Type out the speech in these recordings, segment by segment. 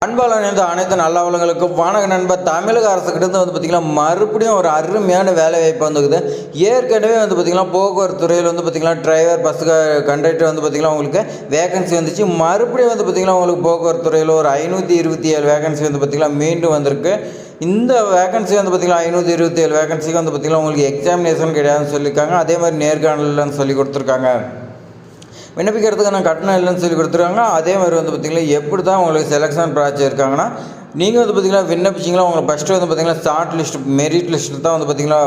அன்பாளன் என்ற அனைத்து நல்லவங்களுக்கும் வணக்க நண்பர். தமிழக அரசுக்கிட்ட வந்து பார்த்திங்கன்னா மறுபடியும் ஒரு அருமையான வேலை வாய்ப்பு வந்துக்குது. ஏற்கனவே வந்து பார்த்திங்கன்னா போக்குவரத்து துறையில் வந்து பார்த்திங்கன்னா டிரைவர் பஸ் கண்டக்டர் வந்து பார்த்திங்கன்னா உங்களுக்கு வேகன்சி வந்துச்சு. மறுபடியும் வந்து பார்த்திங்கன்னா உங்களுக்கு போக்குவரத்து துறையில் ஒரு 527 வேகன்சி வந்து பார்த்திங்கன்னா மீண்டும் வந்திருக்கு. இந்த வேகன்சி வந்து பார்த்திங்கன்னா 527 வேகன்சிக்கு வந்து பார்த்திங்கன்னா உங்களுக்கு எக்ஸாமினேஷன் கிடையாதுன்னு சொல்லியிருக்காங்க. அதே மாதிரி நேர்காணல்னு சொல்லி கொடுத்துருக்காங்க. விண்ணப்பிக்கிறதுக்கு கட்டணம் இல்லைன்னு சொல்லி கொடுத்துருக்காங்க. அதே மாதிரி வந்து பார்த்திங்கன்னா எப்படி தான் உங்களுக்கு செலெக்ஷன் ப்ராசஸ் இருக்காங்கன்னா, நீங்கள் வந்து பார்த்திங்கன்னா விண்ணப்பிச்சிங்களா உங்களுக்கு ஃபஸ்ட்டு வந்து பார்த்திங்கன்னா ஷார்ட் லிஸ்ட் மெரிட் லிஸ்ட்டு தான் வந்து பார்த்திங்கன்னா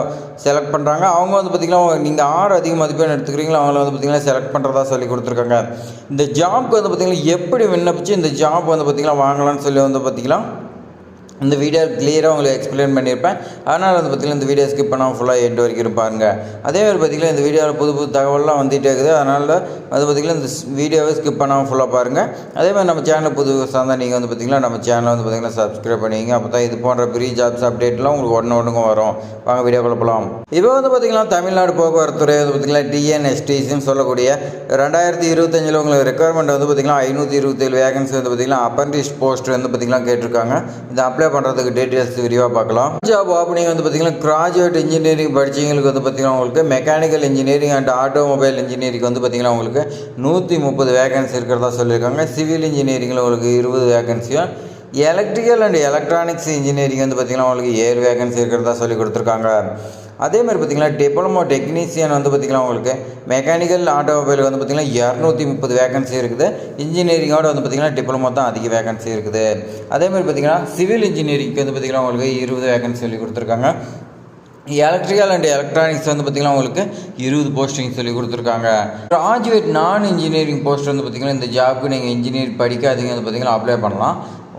செலக்ட் பண்ணுறாங்க. அவங்க வந்து பார்த்திங்கன்னா நீங்கள் 6 அதிக மதிப்பெண் எடுத்துக்கிறீங்களோ அவங்கள வந்து பார்த்திங்கன்னா செலக்ட் பண்ணுறதா சொல்லி கொடுத்துருக்காங்க. இந்த ஜாப்க்கு வந்து பார்த்திங்கன்னா எப்படி விண்ணப்பிச்சு இந்த ஜாப் வந்து பார்த்திங்கன்னா வாங்கலாம்னு சொல்லி வந்து பார்த்திங்கன்னா இந்த வீடியோ கிளியராக உங்களுக்கு எக்ஸ்பிளைன் பண்ணியிருப்பேன். அதனால் வந்து பார்த்திங்கன்னா இந்த வீடியோ ஸ்கிப் பண்ணாமல் ஃபுல்லாக எண்டு வரைக்கும் பாருங்கள். அதே மாதிரி பார்த்திங்கன்னா இந்த வீடியோவில் புது புது தகவல்லாம் வந்துகிட்டே இருக்குது. அதனால் வந்து பார்த்திங்கன்னா இந்த வீடியோவை ஸ்கிப் பண்ணாமல் ஃபுல்லாக பாருங்கள். அதே மாதிரி நம்ம சேனல் புது சார்ந்தால் நீங்கள் வந்து பார்த்திங்கன்னா நம்ம சேனலை வந்து பார்த்திங்கன்னா சப்ஸ்கிரைப் பண்ணிங்க. அப்போ தான் இது போன்ற பெரிய ஜாப்ஸ் அப்டேட்லாம் உங்களுக்கு ஒன்றுக்கும் வரும். வாங்க வீடியோக்குள்ள போகலாம். இப்போ வந்து பார்த்திங்கன்னா தமிழ்நாடு போக்குவரத்து துறை வந்து பார்த்திங்கன்னா டிஎன்எஸ்டிசின்னு சொல்லக்கூடிய 2025 உங்களுக்கு ரெக்குவயர்மெண்ட் வந்து பார்த்திங்கன்னா 527 வேகன்சி வந்து பார்த்திங்கன்னா அப்ரண்டிஸ் போஸ்ட் வந்து பார்த்திங்கன்னா கேட்டிருக்காங்க. இந்த அப்ளை பண்ணுறதுக்கு டீட்டெயில்ஸ் விரிவாக பார்க்கலாம். ஜாப் ஓப்பனிங் வந்து பார்த்திங்கன்னா கிராஜுவேட் இன்ஜினியரிங் படித்தவங்களுக்கு வந்து பார்த்திங்கன்னா உங்களுக்கு mechanical engineering and automobile engineering வந்து பார்த்திங்கன்னா உங்களுக்கு 130 வேகன்சி இருக்கிறதா சொல்லியிருக்காங்க. சிவில் இன்ஜினியரிங்கில் உங்களுக்கு 20 வேகன்சியும், எலக்ட்ரிக்கல் அண்ட் எலக்ட்ரானிக்ஸ் இன்ஜினியரிங் வந்து பார்த்திங்கன்னா உங்களுக்கு 7 வேகன்சி இருக்கிறதா சொல்லி கொடுத்துருக்காங்க. அதே மாதிரி பார்த்திங்கன்னா டிப்ளமோ டெக்னீஷியன் வந்து பார்த்திங்கன்னா உங்களுக்கு மெக்கானிக்கல் ஆட்டோமொபைல் வந்து பார்த்திங்கன்னா 230 வேகன்சி இருக்குது. இன்ஜினியரிங்கோட வந்து பார்த்திங்கன்னா டிப்ளமோ தான் அதிக வேகன்சி இருக்குது. அதே மாதிரி பார்த்திங்கன்னா சிவில் இன்ஜினியரிங்க்கு வந்து பார்த்திங்கன்னா உங்களுக்கு 20 வேகன்சி சொல்லி கொடுத்துருக்காங்க. எலக்ட்ரிக்கல் அண்ட் எலக்ட்ரானிக்ஸ் வந்து பார்த்திங்கன்னா உங்களுக்கு 20 போஸ்டிங் சொல்லி கொடுத்துருக்காங்க. கிராஜுவேட் நான் இன்ஜினியரிங் போஸ்ட் வந்து பார்த்திங்கன்னா இந்த ஜாப்புக்கு நீங்கள் இன்ஜினியரிங் படிக்காதீங்க வந்து பார்த்திங்கன்னா அப்ளை பண்ணலாம்.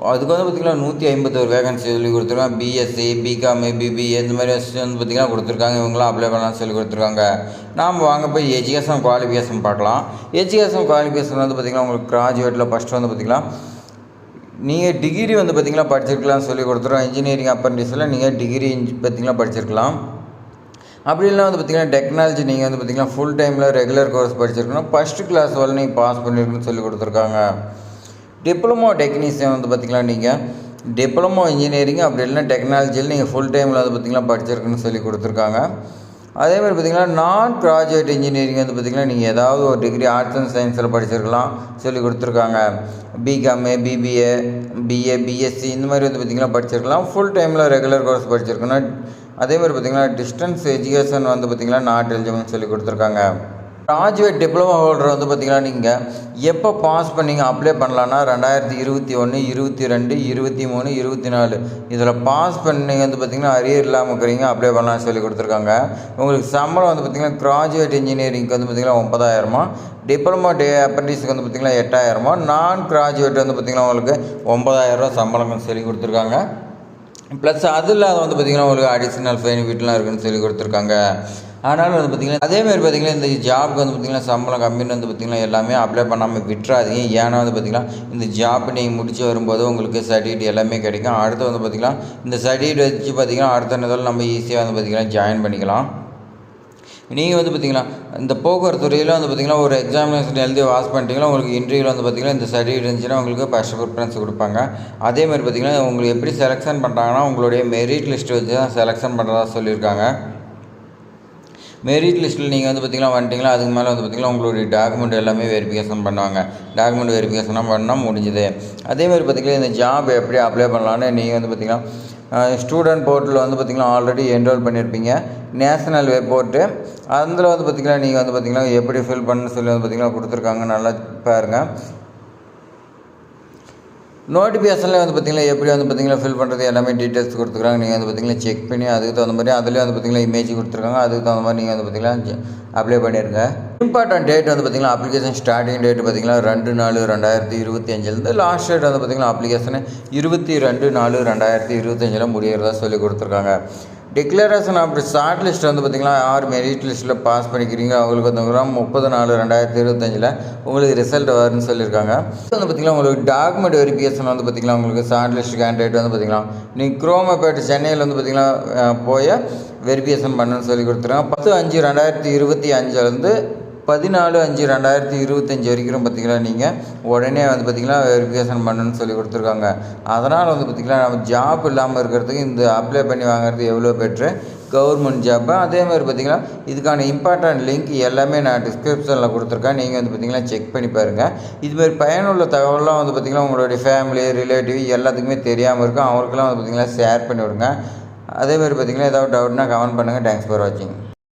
அதுக்கு வந்து பார்த்திங்கன்னா 151 வேகன்சி சொல்லி கொடுத்துருக்காங்க. பிஎஸ்சி, பிகாம், பிபிஏ இந்த மாதிரி வந்து பார்த்திங்கன்னா கொடுத்துருக்காங்க. இவங்களாம் அப்ளை பண்ணலாம்னு சொல்லி கொடுத்துருக்காங்க. நாம் வாங்க போய் எஜுகேஷன் குவாலிஃபிகேஷன் பார்க்கலாம். எஜுகேஷன் குவாலிஃபிகேஷன் வந்து பார்த்திங்கன்னா உங்களுக்கு கிராஜுவேட்டில் ஃபஸ்ட்டு வந்து பார்த்திங்கன்னா நீங்கள் டிகிரி வந்து பார்த்திங்கன்னா படிச்சிருக்கலாம்னு சொல்லி கொடுத்துருவோம். இன்ஜினியரிங் அப்ரண்டிஸில் நீங்கள் டிகிரி பார்த்திங்கன்னா படிச்சிருக்கலாம். அப்படி இல்லைனா வந்து பார்த்திங்கன்னா டெக்னாலஜி நீங்கள் வந்து பார்த்திங்கன்னா ஃபுல் டைமில் ரெகுலர் கோர்ஸ் படிச்சிருக்கணும். ஃபஸ்ட்டு கிளாஸ் வரல நீங்கள் பாஸ் பண்ணியிருக்குன்னு சொல்லி கொடுத்துருக்காங்க. டிப்ளமோ டெக்னீஷியன் வந்து பார்த்திங்கன்னா நீங்கள் டிப்ளமோ இன்ஜினியரிங் அப்படி இல்லைனா டெக்னாலஜியில் நீங்கள் ஃபுல் டைமில் வந்து பார்த்திங்கன்னா படிச்சிருக்குன்னு சொல்லி கொடுத்துருக்காங்க. அதே மாதிரி பார்த்திங்கன்னா நான் கிராஜுவேட் இன்ஜினியரிங் வந்து பார்த்திங்கன்னா நீங்கள் ஏதாவது ஒரு டிகிரி ஆர்ட்ஸ் அண்ட் சயின்ஸில் படிச்சிருக்கலாம் சொல்லி கொடுத்துருக்காங்க. பிகாமு, பிபிஏ, பிஏ, பிஎஸ்சி இந்த மாதிரி வந்து பார்த்திங்கன்னா படிச்சிருக்கலாம். ஃபுல் டைமில் ரெகுலர் கோர்ஸ் படிச்சிருக்கணும். அதே மாதிரி பார்த்திங்கன்னா டிஸ்டன்ஸ் எஜுகேஷன் வந்து பார்த்திங்கன்னா நாட் எலிஜிபிள்னு சொல்லி கொடுத்துருக்காங்க. கிராஜுவேட் டிப்ளமோ ஹோல்டர் வந்து பார்த்திங்கன்னா நீங்கள் எப்போ பாஸ் பண்ணிங்க அப்ளை பண்ணலான்னா 2021, 22, 23, 24 இதில் பாஸ் பண்ணிங்க வந்து பார்த்திங்கன்னா அரியர் இல்லாமல் இருக்கிறீங்க அப்ளை பண்ணலாம்னு சொல்லி கொடுத்துருக்காங்க. உங்களுக்கு சம்பளம் வந்து பார்த்திங்கன்னா கிராஜுவேட் இன்ஜினியரிங்க்கு வந்து பார்த்திங்கன்னா 90,000, டிப்ளமோ அப்ரண்டிஸுக்கு வந்து பார்த்திங்கன்னா 8,000, நான் கிராஜுவேட் வந்து பார்த்திங்கன்னா உங்களுக்கு 9,000 சம்பளம்னு சொல்லி கொடுத்துருக்காங்க. ப்ளஸ் அதில் வந்து பார்த்திங்கன்னா உங்களுக்கு அடிஷ்னல் பெனிஃபிட்லாம் இருக்குதுன்னு சொல்லி கொடுத்துருக்காங்க. அதனால் வந்து பார்த்திங்கன்னா அதேமாதிரி பார்த்திங்கன்னா இந்த ஜாப்க்கு வந்து பார்த்திங்கன்னா சம்பளம் கம்மின்னு வந்து பார்த்திங்கன்னா எல்லாமே அப்ளை பண்ணாமல் விட்டுறாதீங்க. ஏன்னா வந்து பார்த்திங்கன்னா இந்த ஜாப் நீங்கள் முடிச்சு வரும்போது உங்களுக்கு சர்டிஃபிகேட் எல்லாமே கிடைக்கும். அடுத்து வந்து பார்த்திங்கன்னா இந்த சர்டிஃபிகேட் வச்சு பார்த்திங்கன்னா அடுத்த நேரத்தில் நம்ம ஈஸியாக வந்து பார்த்திங்கன்னா ஜாயின் பண்ணிக்கலாம். நீங்கள் வந்து பார்த்திங்கன்னா இந்த போக்குவரத்து துறையில் வந்து பார்த்திங்கன்னா ஒரு எக்ஸாமினேஷன் எழுதி பாஸ் பண்ணிட்டீங்கன்னா உங்களுக்கு இன்டர்வியூவில் வந்து பார்த்திங்கன்னா இந்த சர்டிஃபிகேட் இருந்துச்சுன்னா உங்களுக்கு ஃபஸ்ட் ப்ரிஃபரன்ஸ் கொடுப்பாங்க. அதேமாதிரி பார்த்திங்கன்னா உங்களுக்கு எப்படி செலெக்ஷன் பண்ணுறாங்கன்னா உங்களுடைய மெரிட் லிஸ்ட் வச்சு தான் செலெக்ஷன் பண்ணுறதா சொல்லியிருக்காங்க. மெரிட் லிஸ்ட்டில் நீங்கள் வந்து பார்த்திங்கன்னா வந்துட்டிங்களா அதுக்கு மேலே வந்து பார்த்திங்கன்னா உங்களுடைய டாக்குமெண்ட் எல்லாமே வெரிஃபிகேஷன் பண்ணுவாங்க. டாக்குமெண்ட் வெரிஃபிகேஷனாக பண்ணால் முடிஞ்சுது. அதேமாதிரி பார்த்திங்கன்னா இந்த ஜாப் எப்படி அப்ளை பண்ணலான்னு நீங்கள் வந்து பார்த்திங்கன்னா ஸ்டூடெண்ட் போர்ட்டலில் வந்து பார்த்திங்கன்னா ஆல்ரெடி என்ரோல் பண்ணியிருப்பீங்க. நேஷனல் வெப் போர்ட்டு அதில் வந்து பார்த்திங்கன்னா நீங்கள் வந்து பார்த்திங்கன்னா எப்படி ஃபில் பண்ணணும்னு சொல்லி வந்து பார்த்திங்கன்னா கொடுத்துருக்காங்க. நல்லா பாருங்கள். நோட்டிஃபிகேஷனில் வந்து பார்த்திங்கன்னா எப்படி வந்து பார்த்திங்கன்னா ஃபில் பண்ணுறது எல்லாமே டீட்டெயில்ஸ் கொடுத்துருக்காங்க. நீங்கள் வந்து பார்த்திங்கன்னா செக் பண்ணி அதுக்கு தகுந்த மாதிரி அதிலே வந்து பார்த்திங்கன்னா இமேஜ் கொடுத்துருக்காங்க. அதுக்கு தகுந்த மாதிரி நீங்கள் வந்து பார்த்திங்கன்னா அப்ளை பண்ணிடுங்க. இம்பார்ட்டன்ட் டேட் வந்து பார்த்திங்கன்னா அப்ளிகேஷன் ஸ்டார்டிங் டேட் பார்த்திங்கன்னா 2/4/2025 லாஸ்ட் டேட் வந்து பார்த்திங்கன்னா அப்ளிகேஷன் 22/4/2025 முடிகிறதா சொல்லி கொடுத்துருக்காங்க. டிக்ளரேஷன் ஆஃப் ஷார்ட் லிஸ்ட் வந்து பார்த்திங்கன்னா யார் மெரிட் லிஸ்ட்டில் பாஸ் பண்ணிக்கிறீங்க அவங்களுக்கு வந்து 30/4/2025 உங்களுக்கு ரிசல்ட் வரும்னு சொல்லியிருக்காங்க. வந்து பார்த்திங்கன்னா உங்களுக்கு டாக்குமெண்ட் வெரிஃபிகேஷன் வந்து பார்த்திங்கன்னா உங்களுக்கு ஷார்ட் லிஸ்ட் கேண்டிடேட் வந்து பார்த்திங்கன்னா நீங்கள் குரோமப்பேட் சென்னையில் வந்து பார்த்திங்கன்னா போய் வெரிஃபிகேஷன் பண்ணுன்னு சொல்லி கொடுத்துருக்காங்க. 10/5/2025 14/5/2025 வரைக்கும் பார்த்திங்கன்னா நீங்கள் உடனே வந்து பார்த்திங்கன்னா வெரிஃபிகேஷன் பண்ணணும்னு சொல்லி கொடுத்துருக்காங்க. அதனால் வந்து பார்த்திங்கன்னா நம்ம ஜாப் இல்லாமல் இருக்கிறதுக்கு இந்த அப்ளை பண்ணி வாங்குறது எவ்வளோ பெட்ரு, கவர்மெண்ட் ஜாப்பு. அதேமாதிரி பார்த்திங்கன்னா இதுக்கான இம்பார்ட்டன்ட் லிங்க் எல்லாமே நான் டிஸ்கிரிப்ஷனில் கொடுத்துருக்கேன். நீங்கள் வந்து பார்த்திங்கன்னா செக் பண்ணி பாருங்கள். இதுமாதிரி பயனுள்ள தகவலாம் வந்து பார்த்திங்கன்னா உங்களுடைய ஃபேமிலி, ரிலேட்டிவ் எல்லாத்துக்குமே தெரியாமல் இருக்கும். அவங்களுக்கெல்லாம் வந்து பார்த்திங்கன்னா ஷேர் பண்ணி விடுங்க. அதேமாதிரி பார்த்திங்கன்னா ஏதாவது டவுட்னா கமெண்ட் பண்ணுங்கள். தேங்க்ஸ் ஃபார் வாட்சிங்.